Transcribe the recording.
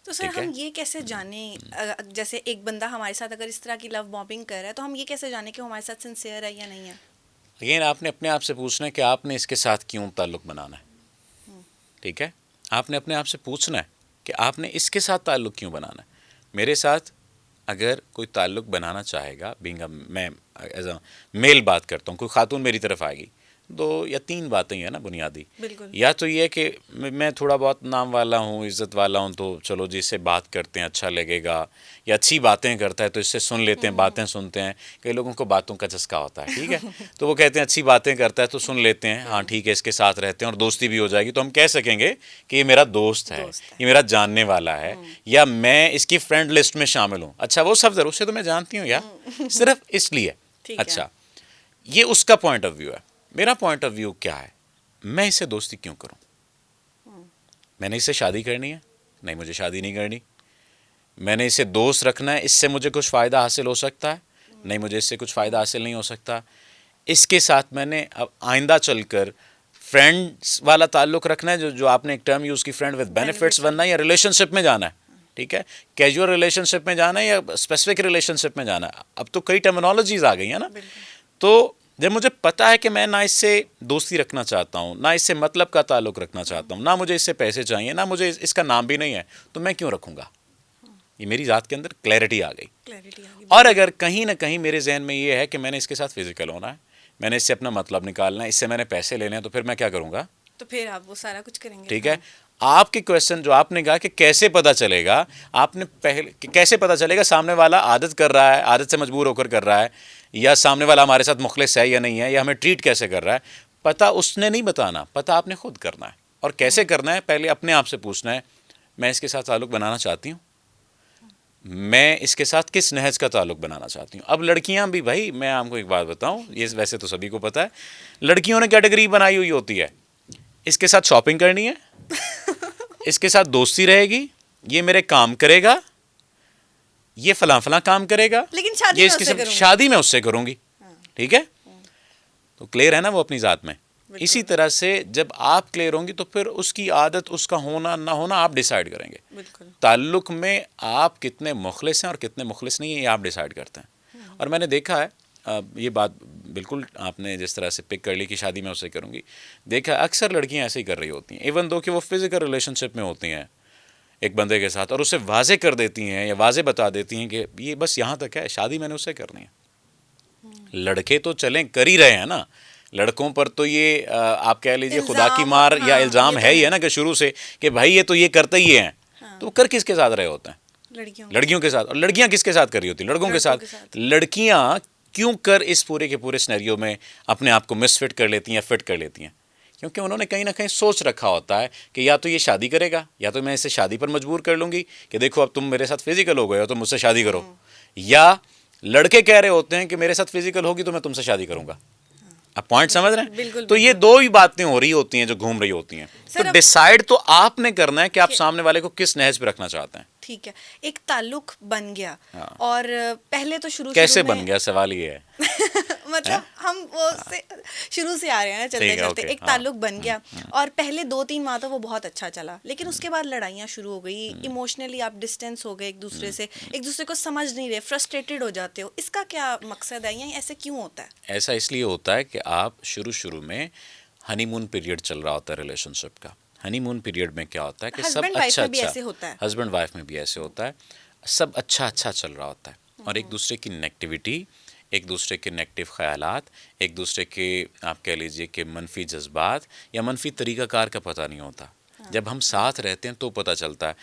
तो सर ठीक हम है। ये कैसे जाने, जैसे एक बंदा हमारे साथ अगर इस तरह की लव बॉम्बिंग कर रहा है तो हम ये कैसे जाने कि वो हमारे साथ सिंसियर है या नहीं है? अगेन आपने अपने आप से पूछना है कि आपने इसके साथ क्यों ताल्लुक़ बनाना है। हम्म। ठीक है, आपने अपने आप से पूछना है कि आपने इसके साथ ताल्लुक़ क्यों बनाना है। मेरे साथ अगर कोई ताल्लुक़ बनाना चाहेगा, बीइंग मैं एज अ मेल बात करता हूँ, कोई खातून मेरी तरफ आएगी, दो या तीन बातें ही है ना बुनियादी। बिल्कुल। या तो ये कि मैं थोड़ा बहुत नाम वाला हूँ, इज़्ज़त वाला हूँ, तो चलो जी इससे बात करते हैं, अच्छा लगेगा, या अच्छी बातें करता है तो इससे सुन लेते हैं, बातें सुनते हैं। कई लोगों को बातों का चस्का होता है, ठीक है, तो वो कहते हैं अच्छी बातें करता है तो सुन लेते हैं, हाँ ठीक है इसके साथ रहते हैं और दोस्ती भी हो जाएगी, तो हम कह सकेंगे कि ये मेरा दोस्त है, दोस्त है। ये मेरा जानने वाला है, या मैं इसकी फ्रेंड लिस्ट में शामिल हूँ। अच्छा वो सब जरूर, उससे तो मैं जानती हूँ यार, सिर्फ इसलिए। ठीक है। अच्छा, ये उसका पॉइंट ऑफ व्यू है। मेरा पॉइंट ऑफ व्यू क्या है, मैं इससे दोस्ती क्यों करूं? मैंने इससे शादी करनी है? नहीं, मुझे शादी नहीं करनी। मैंने इसे दोस्त रखना है, इससे मुझे कुछ फ़ायदा हासिल हो सकता है? नहीं, मुझे इससे कुछ फ़ायदा हासिल नहीं हो सकता। इसके साथ मैंने अब आइंदा चलकर फ्रेंड्स वाला ताल्लुक़ रखना है, जो जो आपने एक टर्म यूज़ की, फ्रेंड विद बेनिफिट्स बेनिफिट्स बनना है, या रिलेशनशिप में जाना है? ठीक है, कैजुअल रिलेशनशिप में जाना है या स्पेसिफिक रिलेशनशिप में जाना है? अब तो कई टर्मिनोलॉजीज आ गई है ना। बिल्कुल। तो जब मुझे पता है कि मैं ना इससे दोस्ती रखना चाहता हूँ, ना इससे मतलब का ताल्लुक़ रखना चाहता हूँ, ना मुझे इससे पैसे चाहिए, ना मुझे इसका नाम भी नहीं है, तो मैं क्यों रखूँगा? ये मेरी ज़ात के अंदर क्लैरिटी आ गई। क्लैरिटी आ गई, और बिल्कुल। अगर कहीं ना कहीं मेरे जहन में ये है कि मैंने इसके साथ फिजिकल होना है, मैंने इससे अपना मतलब निकालना है, इससे मैंने पैसे लेने हैं, तो फिर मैं क्या करूँगा? तो फिर आप वो सारा कुछ करेंगे, ठीक है। हाँ। आपके क्वेश्चन जो आपने कहा कि कैसे पता चलेगा, आपने पहले कि कैसे पता चलेगा सामने वाला आदत कर रहा है, आदत से मजबूर होकर कर रहा है, या सामने वाला हमारे साथ मुखलिस है या नहीं है, या हमें ट्रीट कैसे कर रहा है, पता उसने नहीं बताना, पता आपने खुद करना है। और कैसे करना है, पहले अपने आप से पूछना है, मैं इसके साथ ताल्लुक़ बनाना चाहती हूँ, मैं इसके साथ किस नहज का ताल्लुक़ बनाना चाहती हूँ। अब लड़कियां भी, भाई मैं आपको एक बात बताऊं, ये वैसे तो सभी को पता है, लड़कियों ने कैटेगरी बनाई हुई होती है, इसके साथ शॉपिंग करनी है, इसके साथ दोस्ती रहेगी, ये मेरे काम करेगा, ये फलां फलां काम करेगा, लेकिन शादी ये मैं इसकी उससे सब करूंगी। शादी मैं उससे करूंगी। हाँ। ठीक है, तो क्लियर है ना वो अपनी ज़ात में। इसी बिल्कुल। तरह से जब आप क्लियर होंगी तो फिर उसकी आदत, उसका होना ना होना आप डिसाइड करेंगे। बिल्कुल। ताल्लुक़ में आप कितने मुखलिस हैं और कितने मुखलिस नहीं हैं, ये आप डिसाइड करते हैं। और मैंने देखा है, ये बात बिल्कुल आपने जिस तरह से पिक कर ली कि शादी में उससे करूँगी, देखा है अक्सर लड़कियां ऐसे ही कर रही होती हैं, इवन दो कि वो फिजिकल रिलेशनशिप में होती हैं एक बंदे के साथ, और उसे वाजे कर देती हैं या वाजे बता देती हैं कि ये बस यहाँ तक है, शादी मैंने उससे करनी है। लड़के तो चलें कर ही रहे हैं ना, लड़कों पर तो ये आप कह लीजिए खुदा की इल्जाम, मार या हाँ ये इल्ज़ाम तो है ही है है। ना, कि शुरू से कि भाई ये तो ये करते ही हैं। हाँ। तो वो कर किसके साथ रहे होते हैं? लड़कियों के लड़कियों साथ। के साथ। और लड़कियां किसके साथ कर रही होती हैं? लड़कों के लड़कों साथ। के साथ। लड़कियां क्यों कर इस पूरे के पूरे सिनेरियो में अपने आप को मिसफिट कर लेती हैं या फिट कर लेती हैं? क्योंकि उन्होंने कहीं ना कहीं सोच रखा होता है कि या तो ये शादी करेगा, या तो मैं इसे शादी पर मजबूर कर लूंगी कि देखो अब तुम मेरे साथ फिजिकल हो गए हो तो मुझसे शादी करो, या लड़के कह रहे होते हैं कि मेरे साथ फिजिकल होगी तो मैं तुमसे शादी करूंगा। आप पॉइंट समझ रहे हैं? बिल्कुल तो ये बिल्कुल। दो ही बातें हो रही होती हैं जो घूम रही होती हैं। तो सर अब डिसाइड तो आपने करना है कि आप कि- सामने वाले को किस नहज पे रखना चाहते हैं। ठीक है, एक ताल्लुक बन गया, हाँ। और पहले तो शुरू शुरू कैसे में बन गया, सवाल ये है। हैं? मतलब हम वो से शुरू से आ रहे हैं ना, चलते ठीक है, चलते ओके, एक हाँ। ताल्लुक बन गया, और पहले 2-3 माह तो वो बहुत अच्छा चला, लेकिन उसके बाद लड़ाइयाँ शुरू हो गई, इमोशनली आप डिस्टेंस हो गए एक दूसरे से, एक दूसरे को समझ नहीं रहे, फ्रस्ट्रेटेड हो जाते हो। इसका क्या मकसद है, या ऐसे क्यों होता है? ऐसा इसलिए होता है कि आप शुरू शुरू में हनीमून पीरियड चल रहा होता है रिलेशनशिप का। हनीमून पीरियड में क्या होता है कि सब हस्बैंड वाइफ अच्छा में भी अच्छा, ऐसे होता है। हस्बैंड वाइफ में भी ऐसे होता है, सब अच्छा अच्छा चल रहा होता है, और एक दूसरे की नेगेटिविटी, एक दूसरे के नेगेटिव ख्यालात, एक दूसरे के आप कह लीजिए कि मनफी जज्बात या मनफी तरीक़ाकार का पता नहीं होता। जब हम साथ रहते हैं तो पता चलता है।